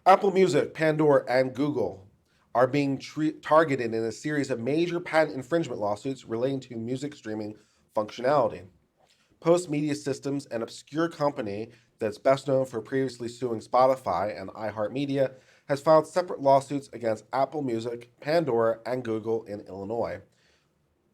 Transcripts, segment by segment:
Apple Music, Pandora, and Google are being targeted in a series of major patent infringement lawsuits relating to music streaming functionality. Post Media Systems, an obscure company that's best known for previously suing Spotify and iHeartMedia, has filed separate lawsuits against Apple Music, Pandora, and Google in Illinois.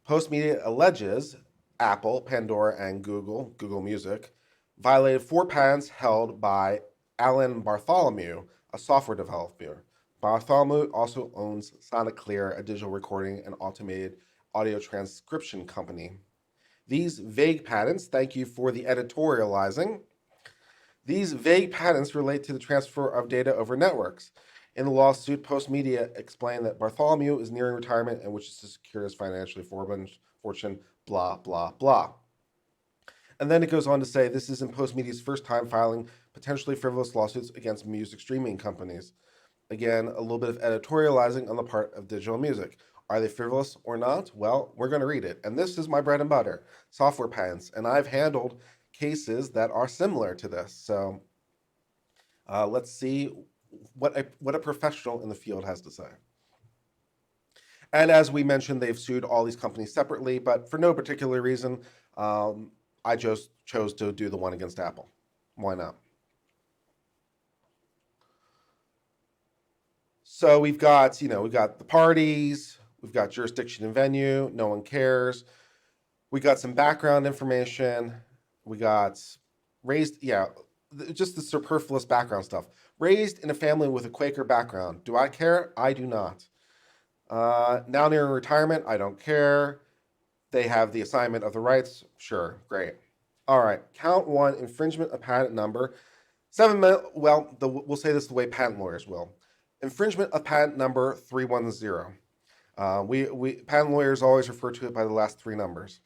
Post Media alleges Apple, Pandora, and Google Music, violated four patents held by Alan Bartholomew, a software developer. Bartholomew also owns SoniClear, a digital recording and automated audio transcription company. These vague patents, thank you for the editorializing. These vague patents relate to the transfer of data over networks. In the lawsuit, Post Media explained that Bartholomew is nearing retirement and wishes to secure his financial fortune, blah, blah, blah. And then it goes on to say this isn't Post Media's first time filing potentially frivolous lawsuits against music streaming companies. Again, a little bit of editorializing on the part of digital music. Are they frivolous or not? Well, we're going to read it. And this is my bread and butter, software patents. And I've handled cases that are similar to this. So let's see what a professional in the field has to say. And as we mentioned, they've sued all these companies separately, but for no particular reason. I just chose to do the one against Apple. Why not? So we've got the parties, we've got jurisdiction and venue, no one cares. We got some background information. We got raised, just the superfluous background stuff. Raised in a family with a Quaker background. Do I care? I do not. Now nearing retirement, I don't care. They have the assignment of the rights. Sure, great. All right, count one, infringement of patent number. We'll say this the way patent lawyers will. Infringement of patent number 310. We patent lawyers always refer to it by the last three numbers.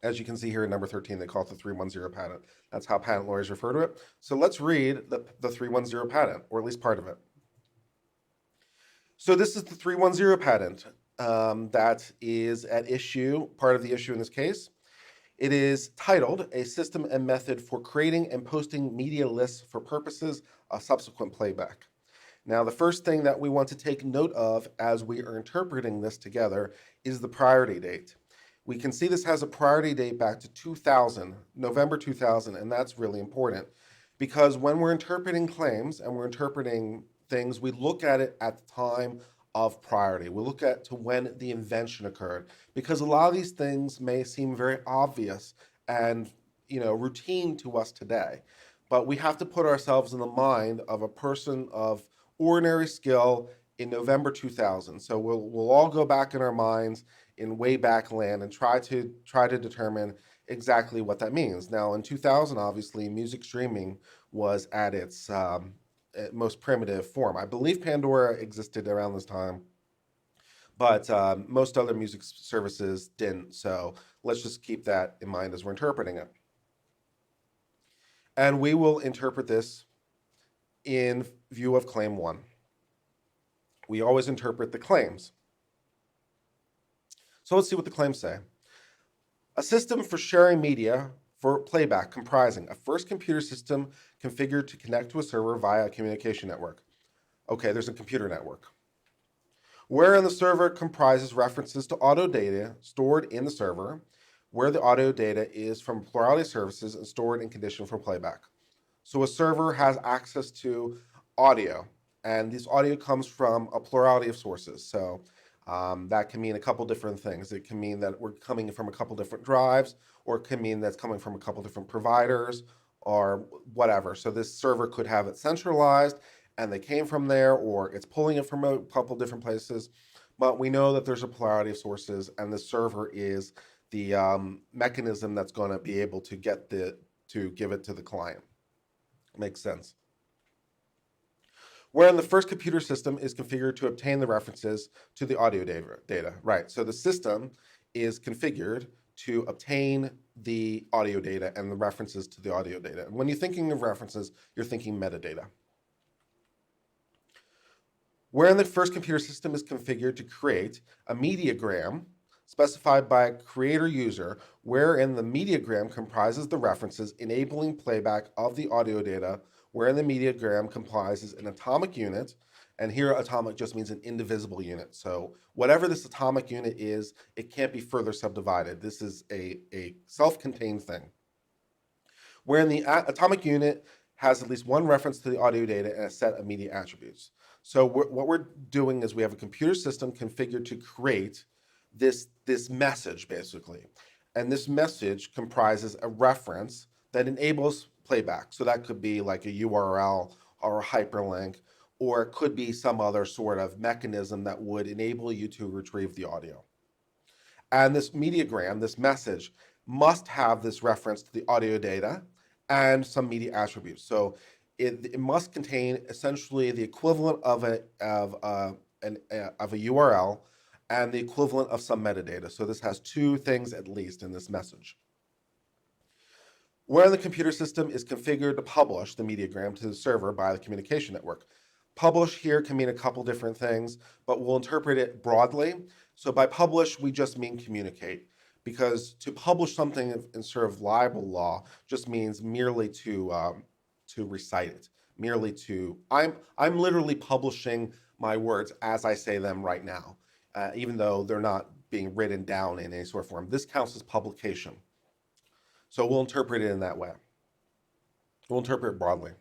As you can see here in number 13, they call it the 310 patent. That's how patent lawyers refer to it. So let's read the 310 patent, or at least part of it. So this is the 310 patent that is at issue, part of the issue in this case. It is titled A System and Method for Creating and Posting Media Lists for Purposes of Subsequent Playback. Now, the first thing that we want to take note of as we are interpreting this together is the priority date. We can see this has a priority date back to 2000, November 2000, and that's really important because when we're interpreting claims and we're interpreting things, we look at it at the time of priority. We look at to when the invention occurred because a lot of these things may seem very obvious and routine to us today, but we have to put ourselves in the mind of a person of ordinary skill in November 2000. So we'll all go back in our minds in way back land and try to determine exactly what that means. Now in 2000, obviously, music streaming was at its most primitive form. I believe Pandora existed around this time, but most other music services didn't. So let's just keep that in mind as we're interpreting it. And we will interpret this in view of claim one. We always interpret the claims. So let's see what the claims say. A system for sharing media for playback comprising a first computer system configured to connect to a server via a communication network. Okay, there's a computer network. Wherein the server comprises references to audio data stored in the server, where the audio data is from a plurality of services and stored in condition for playback. So a server has access to audio, and this audio comes from a plurality of sources. So that can mean a couple different things. It can mean that we're coming from a couple different drives, or it can mean that's coming from a couple different providers, or whatever. So this server could have it centralized, and they came from there, or it's pulling it from a couple different places. But we know that there's a plurality of sources, and the server is the mechanism that's going to be able to give it to the client. Makes sense. Wherein the first computer system is configured to obtain the references to the audio data. Right, so the system is configured to obtain the audio data and the references to the audio data. When you're thinking of references, you're thinking metadata. Wherein the first computer system is configured to create a mediagram specified by a creator user, wherein the mediagram comprises the references enabling playback of the audio data wherein the mediagram comprises an atomic unit, and here atomic just means an indivisible unit. So whatever this atomic unit is, it can't be further subdivided. This is a self-contained thing. Wherein the atomic unit has at least one reference to the audio data and a set of media attributes. So what we're doing is we have a computer system configured to create this message, basically. And this message comprises a reference that enables playback. So that could be like a URL or a hyperlink, or it could be some other sort of mechanism that would enable you to retrieve the audio. And this mediagram, this message, must have this reference to the audio data and some media attributes. So it must contain essentially the equivalent of a URL and the equivalent of some metadata. So this has two things at least in this message. Where the computer system is configured to publish the mediagram to the server by the communication network. Publish here can mean a couple different things, but we'll interpret it broadly. So by publish, we just mean communicate, because to publish something in sort of libel law just means merely to recite it, merely to, I'm literally publishing my words as I say them right now, even though they're not being written down in any sort of form. This counts as publication. So we'll interpret it in that way. We'll interpret it broadly.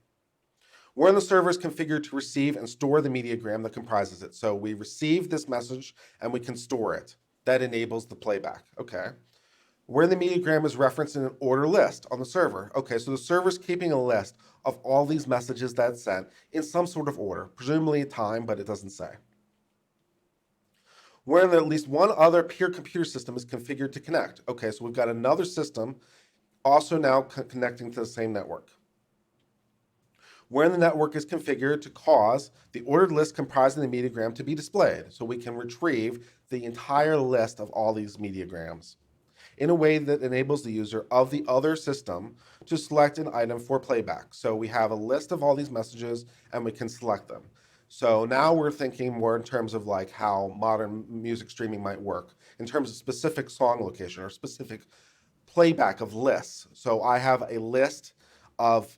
Wherein the server is configured to receive and store the mediagram that comprises it. So we receive this message and we can store it. That enables the playback. Okay. Where the mediagram is referenced in an order list on the server. Okay, so the server's keeping a list of all these messages that it's sent in some sort of order, presumably time, but it doesn't say. Wherein at least one other peer computer system is configured to connect. Okay, so we've got another system also now connecting to the same network. Wherein the network is configured to cause the ordered list comprising the mediagram to be displayed, so we can retrieve the entire list of all these mediagrams in a way that enables the user of the other system to select an item for playback. So we have a list of all these messages and we can select them. So now we're thinking more in terms of like how modern music streaming might work, in terms of specific song location or specific playback of lists. So I have a list of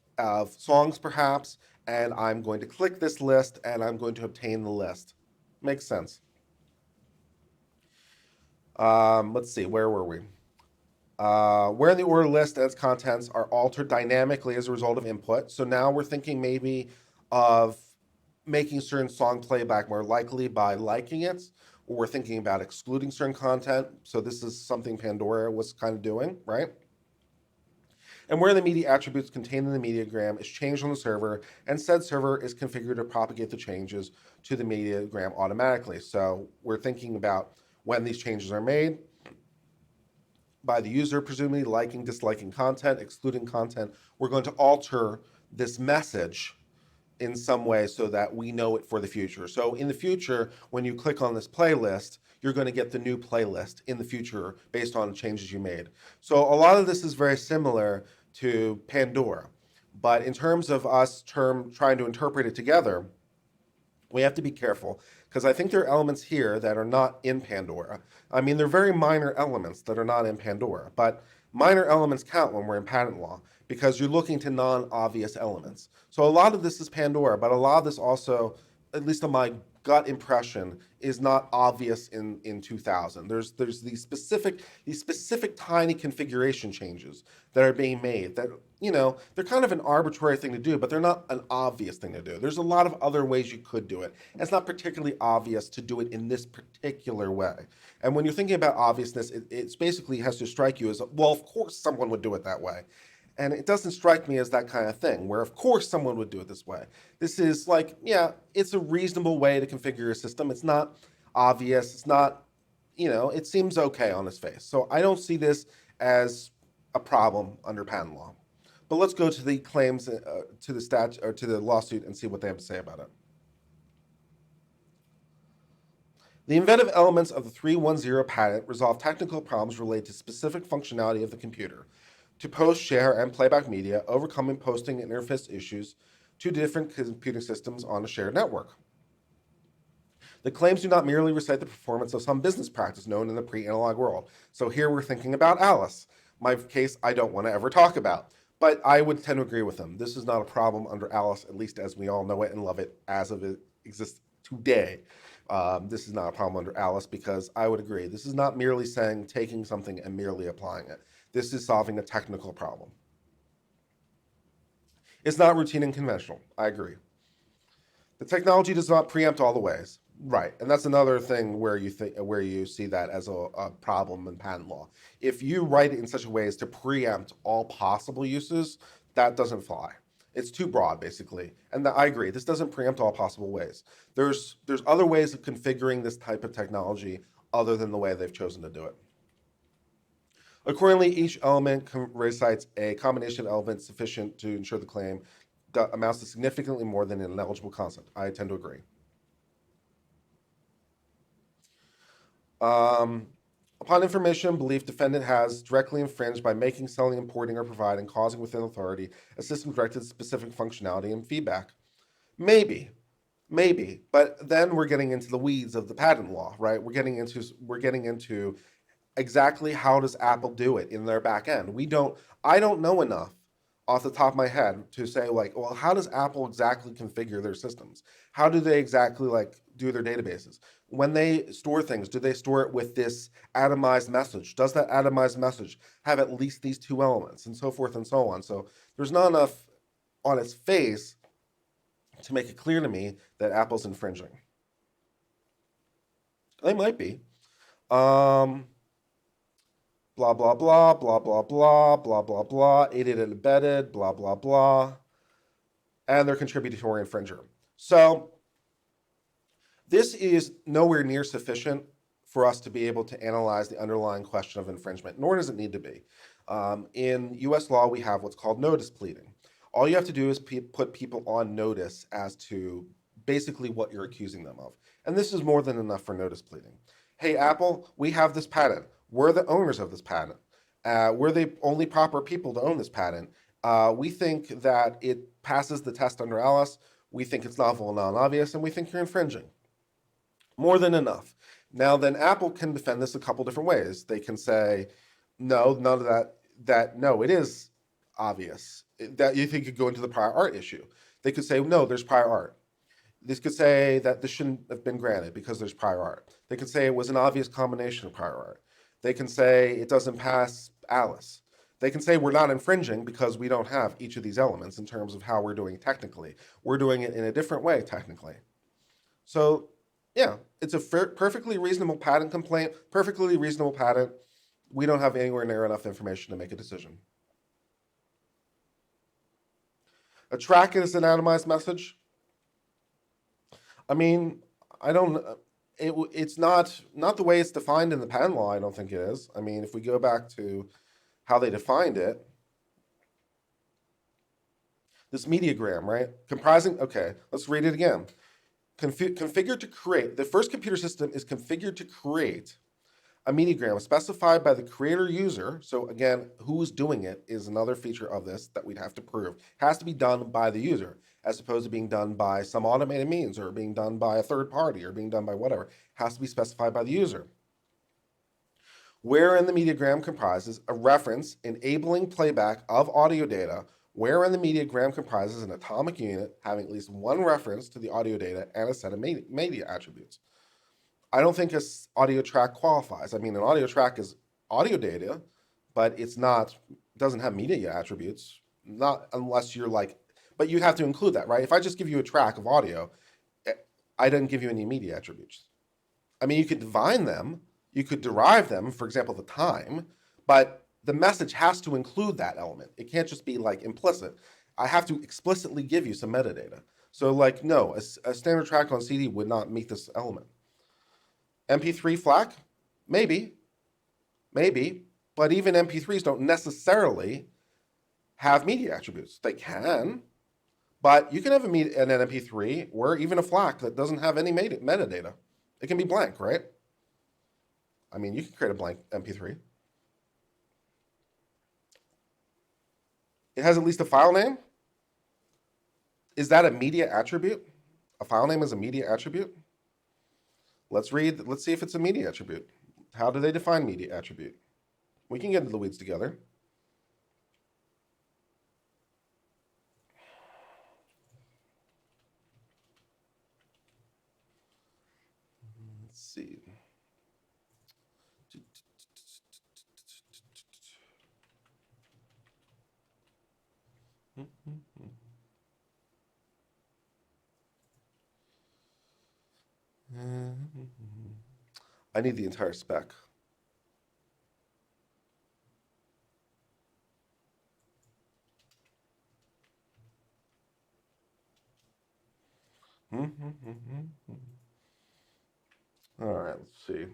songs perhaps, and I'm going to click this list and I'm going to obtain the list. Makes sense. Let's see, where were we? Where the order list and its contents are altered dynamically as a result of input. So now we're thinking maybe of making certain song playback more likely by liking it, or we're thinking about excluding certain content. So this is something Pandora was kind of doing, right? And where the media attributes contained in the mediagram is changed on the server, and said server is configured to propagate the changes to the mediagram automatically. So we're thinking about when these changes are made by the user, presumably liking, disliking content, excluding content. We're going to alter this message in some way so that we know it for the future. So in the future, when you click on this playlist, you're going to get the new playlist in the future based on changes you made. So a lot of this is very similar to Pandora, but in terms of us trying to interpret it together, we have to be careful, because I think there are elements here that are not in Pandora. I mean, they're very minor elements that are not in Pandora, but minor elements count when we're in patent law, because you're looking to non-obvious elements. So a lot of this is Pandora, but a lot of this also, at least on my gut impression, is not obvious in 2000. There's these specific tiny configuration changes that are being made that, you know, they're kind of an arbitrary thing to do, but they're not an obvious thing to do. There's a lot of other ways you could do it. And it's not particularly obvious to do it in this particular way. And when you're thinking about obviousness, it basically has to strike you as, well, of course someone would do it that way. And it doesn't strike me as that kind of thing, where of course someone would do it this way. This is like, yeah, it's a reasonable way to configure a system. It's not obvious. It's not, you know, it seems okay on its face. So I don't see this as a problem under patent law. But let's go to the claims, to the statute or to the lawsuit, and see what they have to say about it. The inventive elements of the 310 patent resolve technical problems related to specific functionality of the computer to post, share, and playback media, overcoming posting and interface issues to different computing systems on a shared network. The claims do not merely recite the performance of some business practice known in the pre-analog world. So here we're thinking about Alice, my case I don't want to ever talk about. But I would tend to agree with them. This is not a problem under Alice, at least as we all know it and love it as of it exists today. This is not a problem under Alice because I would agree. This is not merely saying taking something and merely applying it. This is solving a technical problem. It's not routine and conventional. I agree. The technology does not preempt all the ways. Right, and that's another thing where you see that as a problem in patent law. If you write it in such a way as to preempt all possible uses, that doesn't fly. It's too broad, basically. And I agree. This doesn't preempt all possible ways. There's other ways of configuring this type of technology other than the way they've chosen to do it. Accordingly, each element recites a combination of elements sufficient to ensure the claim amounts to significantly more than an eligible concept. I tend to agree. Upon information, belief defendant has directly infringed by making, selling, importing, or providing, causing within authority a system directed to specific functionality and feedback. Maybe, but then we're getting into the weeds of the patent law, right? We're getting into exactly how does Apple do it in their back end. I don't know enough off the top of my head to say like, well, how does Apple exactly configure their systems? How do they exactly like do their databases? When they store things, do they store it with this atomized message? Does that atomized message have at least these two elements, and so forth and so on? So there's not enough on its face to make it clear to me that Apple's infringing. They might be. Blah blah blah blah blah blah blah blah blah, aided and abetted, blah blah blah, and they're contributory infringer. So this is nowhere near sufficient for us to be able to analyze the underlying question of infringement, nor does it need to be. In US law, we have what's called notice pleading. All you have to do is put people on notice as to basically what you're accusing them of. And this is more than enough for notice pleading. Hey, Apple, we have this patent. We're the owners of this patent. We're the only proper people to own this patent. We think that it passes the test under Alice. We think it's novel and non-obvious, and we think you're infringing. More than enough. Now, then Apple can defend this a couple different ways. They can say, no, none of that, no, it is obvious. That you think could go into the prior art issue. They could say, no, there's prior art. This could say that this shouldn't have been granted because there's prior art. They could say it was an obvious combination of prior art. They can say it doesn't pass Alice. They can say we're not infringing because we don't have each of these elements in terms of how we're doing it technically. We're doing it in a different way technically. So yeah, it's a perfectly reasonable patent complaint, perfectly reasonable patent. We don't have anywhere near enough information to make a decision. A track is an atomized message. I mean, I don't. It's not the way it's defined in the patent law. I don't think it is. I mean, if we go back to how they defined it, this mediagram, right? Comprising. Okay, let's read it again. Configured to create. The first computer system is configured to create a mediagram specified by the creator user. So again, who's doing it is another feature of this that we'd have to prove. It has to be done by the user, as opposed to being done by some automated means or being done by a third party or being done by whatever. It has to be specified by the user. Wherein the mediagram comprises a reference enabling playback of audio data, wherein the mediagram comprises an atomic unit having at least one reference to the audio data and a set of media attributes. I don't think an audio track qualifies. I mean, an audio track is audio data, but doesn't have media attributes, not unless you're like, but you'd have to include that, right? If I just give you a track of audio, I didn't give you any media attributes. I mean, you could divine them, you could derive them, for example, the time, but the message has to include that element. It can't just be like implicit. I have to explicitly give you some metadata. So like, no, a standard track on CD would not meet this element. MP3 FLAC? Maybe, but even MP3s don't necessarily have media attributes. They can, but you can have an MP3 or even a FLAC that doesn't have any metadata. It can be blank, right? I mean, you can create a blank MP3. It has at least a file name. Is that a media attribute? A file name is a media attribute? Let's see if it's a media attribute. How do they define media attribute? We can get into the weeds together. Let's see. I need the entire spec. All right, let's see.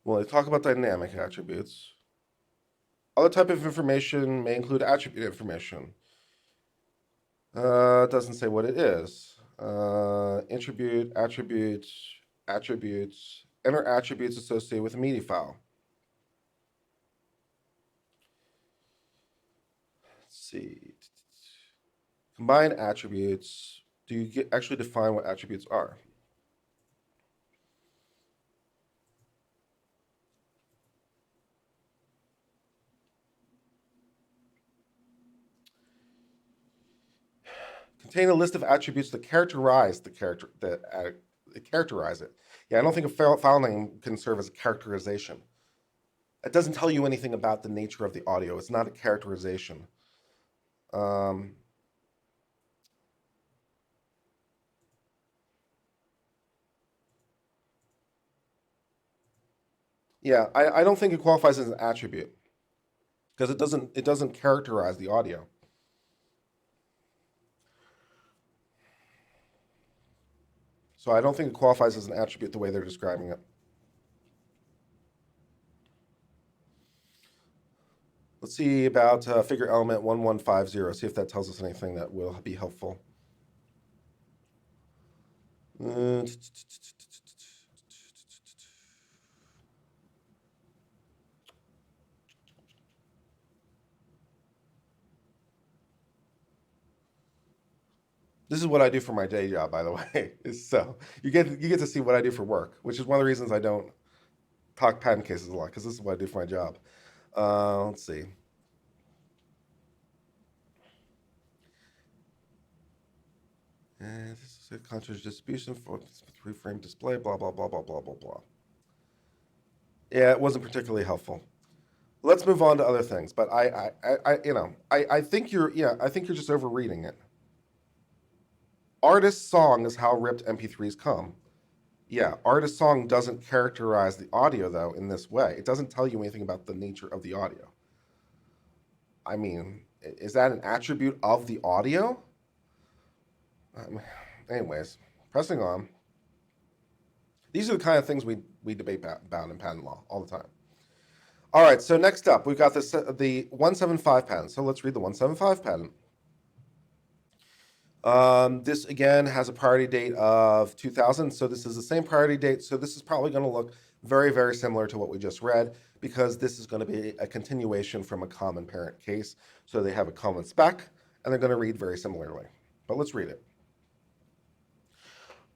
Well, they talk about dynamic attributes. Other type of information may include attribute information. It doesn't say what it is. Attributes, enter attributes associated with a media file. Let's see. Combine attributes. Do you actually define what attributes are? Contain a list of attributes that characterize the character that characterize it. Yeah, I don't think a file name can serve as a characterization. It doesn't tell you anything about the nature of the audio. It's not a characterization. Um, yeah, I don't think it qualifies as an attribute because it doesn't characterize the audio. So I don't think it qualifies as an attribute the way they're describing it. Let's see about figure element 1150. See if that tells us anything that will be helpful. This is what I do for my day job, by the way. So you get to see what I do for work, which is one of the reasons I don't talk patent cases a lot because this is what I do for my job. Let's see. And this is a cartridge distribution for three-frame display. Blah blah blah blah blah blah blah. Yeah, it wasn't particularly helpful. Let's move on to other things. But I think you're just overreading it. Artist song is how ripped MP3s come. Yeah, artist song doesn't characterize the audio though in this way. It doesn't tell you anything about the nature of the audio. I mean, is that an attribute of the audio? Um, Anyways, pressing on. These are the kind of things we debate about in patent law all the time. All right, so next up, we've got the 175 patent. So let's read the 175 patent. This again has a priority date of 2000, so this is the same priority date. So this is probably going to look very, very similar to what we just read because this is going to be a continuation from a common parent case. So they have a common spec and they're going to read very similarly. But let's read it.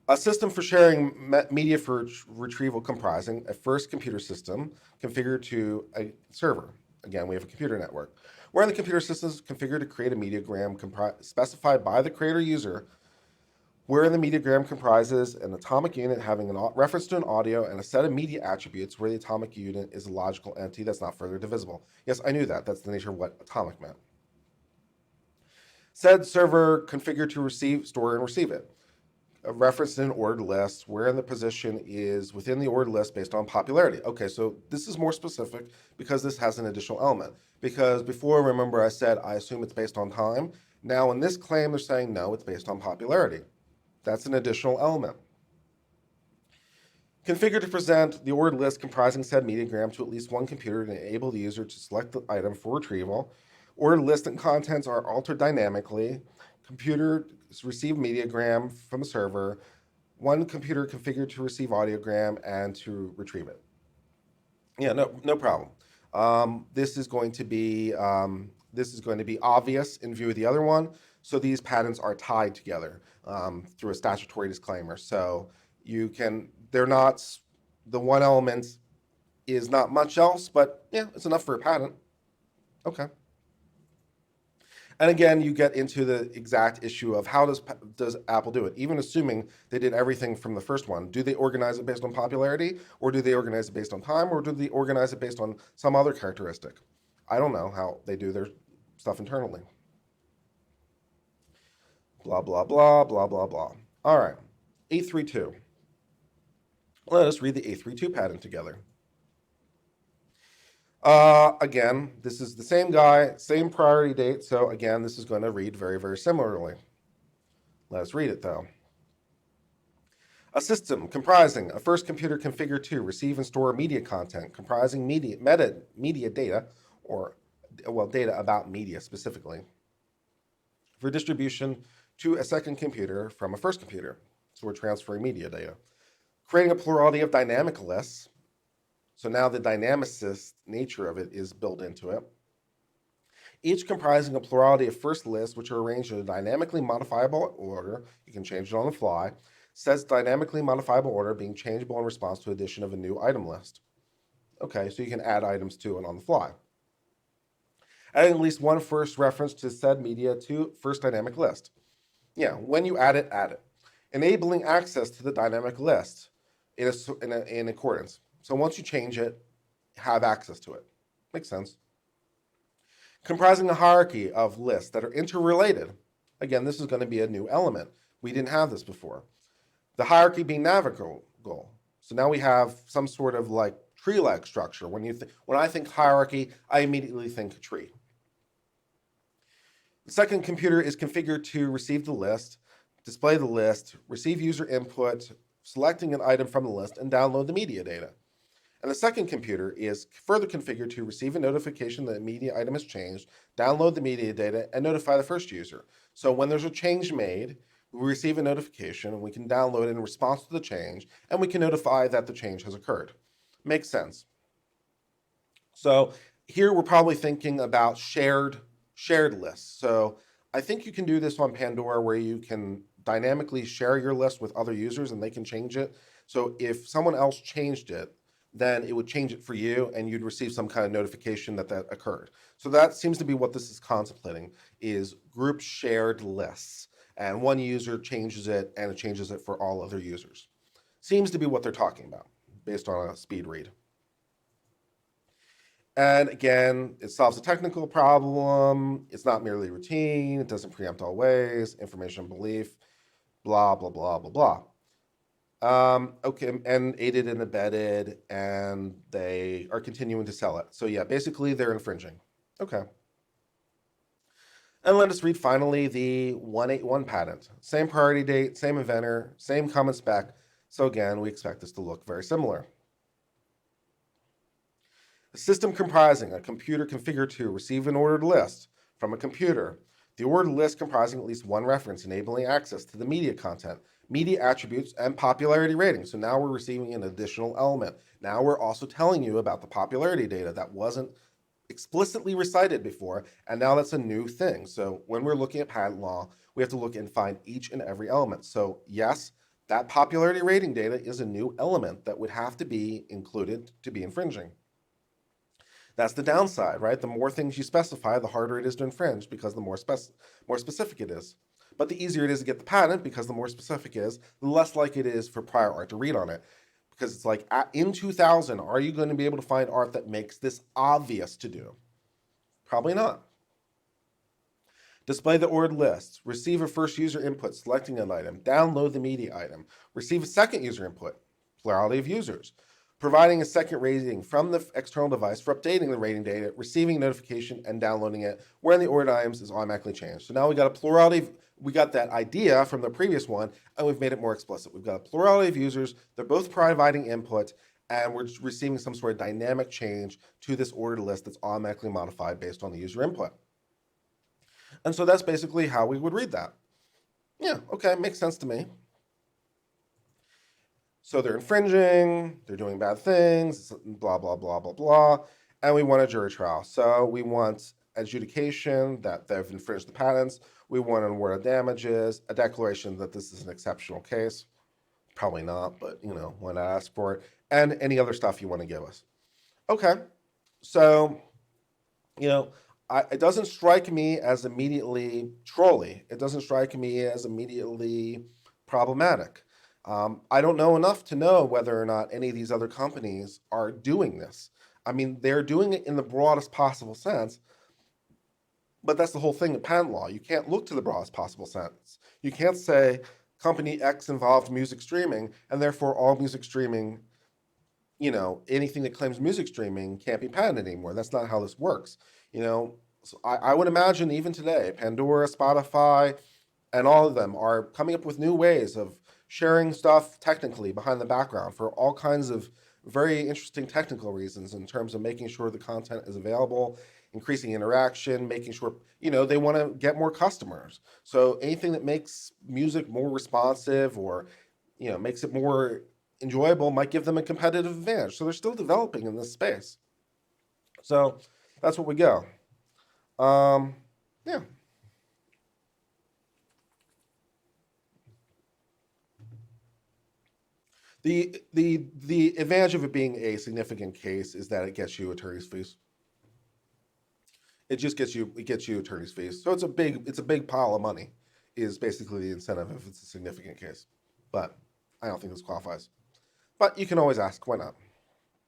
A system for sharing media for retrieval comprising a first computer system configured to a server. Again, we have a computer network, where the computer system is configured to create a mediagram specified by the creator user, wherein the mediagram comprises an atomic unit having a reference to an audio and a set of media attributes where the atomic unit is a logical entity that's not further divisible. Yes, I knew that. That's the nature of what atomic meant. Said server configured to receive, store, and receive it. A reference in an ordered list wherein the position is within the ordered list based on popularity. Okay, so this is more specific because this has an additional element. Because before, remember, I said I assume it's based on time. Now, in this claim, they're saying no, it's based on popularity. That's an additional element. Configured to present the ordered list comprising said mediagram to at least one computer to enable the user to select the item for retrieval. Ordered list and contents are altered dynamically. Computer receive mediagram from a server. One computer configured to receive audiogram and to retrieve it. Yeah, no problem. This is going to be obvious in view of the other one. So these patents are tied together through a statutory disclaimer. So they're not, the one element is not much else, but yeah, it's enough for a patent. Okay. And again, you get into the exact issue of how does Apple do it? Even assuming they did everything from the first one, do they organize it based on popularity, or do they organize it based on time, or do they organize it based on some other characteristic? I don't know how they do their stuff internally. Blah, blah, blah, blah, blah, blah. All right, 832. Let us read the 832 patent together. Again, this is the same guy, same priority date. So again, this is going to read very, very similarly. Let's read it though. A system comprising a first computer configured to receive and store media content comprising media data, or data about media specifically, for distribution to a second computer from a first computer. So we're transferring media data. Creating a plurality of dynamic lists. So now the dynamicist nature of it is built into it. Each comprising a plurality of first lists, which are arranged in a dynamically modifiable order. You can change it on the fly. Says dynamically modifiable order being changeable in response to addition of a new item list. Okay, so you can add items to it on the fly. Adding at least one first reference to said media to first dynamic list. Yeah, when you add it, add it. Enabling access to the dynamic list in accordance. So once you change it, have access to it. Makes sense. Comprising a hierarchy of lists that are interrelated. Again, this is going to be a new element. We didn't have this before. The hierarchy being navigable. So now we have some sort of like tree-like structure. When I think hierarchy, I immediately think tree. The second computer is configured to receive the list, display the list, receive user input, selecting an item from the list, and download the media data. And the second computer is further configured to receive a notification that a media item has changed, download the media data, and notify the first user. So when there's a change made, we receive a notification, and we can download it in response to the change, and we can notify that the change has occurred. Makes sense. So here we're probably thinking about shared lists. So I think you can do this on Pandora where you can dynamically share your list with other users and they can change it. So if someone else changed it, then it would change it for you and you'd receive some kind of notification that occurred. So that seems to be what this is contemplating, is group shared lists. And one user changes it and it changes it for all other users. Seems to be what they're talking about based on a speed read. And again, it solves a technical problem. It's not merely routine. It doesn't preempt all ways, information belief, blah, blah, blah, blah, blah. Okay, and aided and abetted, and they are continuing to sell it. So yeah, basically they're infringing. Okay. And let us read finally the 181 patent. Same priority date, same inventor, same common spec. So again, we expect this to look very similar. A system comprising a computer configured to receive an ordered list from a computer. The ordered list comprising at least one reference enabling access to the media content, media attributes, and popularity rating. So now we're receiving an additional element. Now we're also telling you about the popularity data that wasn't explicitly recited before, and now that's a new thing. So when we're looking at patent law, we have to look and find each and every element. So yes, that popularity rating data is a new element that would have to be included to be infringing. That's the downside, right? The more things you specify, the harder it is to infringe because the more specific it is. But the easier it is to get the patent because the more specific it is, the less likely it is for prior art to read on it. Because it's like, in 2000, are you going to be able to find art that makes this obvious to do? Probably not. Display the ordered list. Receive a first user input selecting an item. Download the media item. Receive a second user input. Plurality of users. Providing a second rating from the external device for updating the rating data, receiving notification, and downloading it, where the ordered items is automatically changed. So now we got a plurality. We got that idea from the previous one, and we've made it more explicit. We've got a plurality of users. They're both providing input, and we're receiving some sort of dynamic change to this ordered list that's automatically modified based on the user input. And so that's basically how we would read that. Yeah, okay, makes sense to me. So they're infringing, they're doing bad things, blah, blah, blah, blah, blah. And we want a jury trial. So we want adjudication that they've infringed the patents. We want an award of damages, a declaration that this is an exceptional case. Probably not, but why not ask for it? And any other stuff you want to give us. Okay. So, It doesn't strike me as immediately trolly. It doesn't strike me as immediately problematic. I don't know enough to know whether or not any of these other companies are doing this. I mean, they're doing it in the broadest possible sense, but that's the whole thing in patent law. You can't look to the broadest possible sense. You can't say company X involved music streaming, and therefore all music streaming, anything that claims music streaming can't be patented anymore. That's not how this works. So I would imagine even today, Pandora, Spotify, and all of them are coming up with new ways of sharing stuff technically behind the background for all kinds of very interesting technical reasons in terms of making sure the content is available, increasing interaction, making sure, they want to get more customers. So anything that makes music more responsive or, makes it more enjoyable might give them a competitive advantage. So they're still developing in this space. So that's what we go. Um, yeah. The advantage of it being a significant case is that it gets you attorney's fees. It gets you attorney's fees. So it's a big pile of money is basically the incentive if it's a significant case. But I don't think this qualifies. But you can always ask, why not?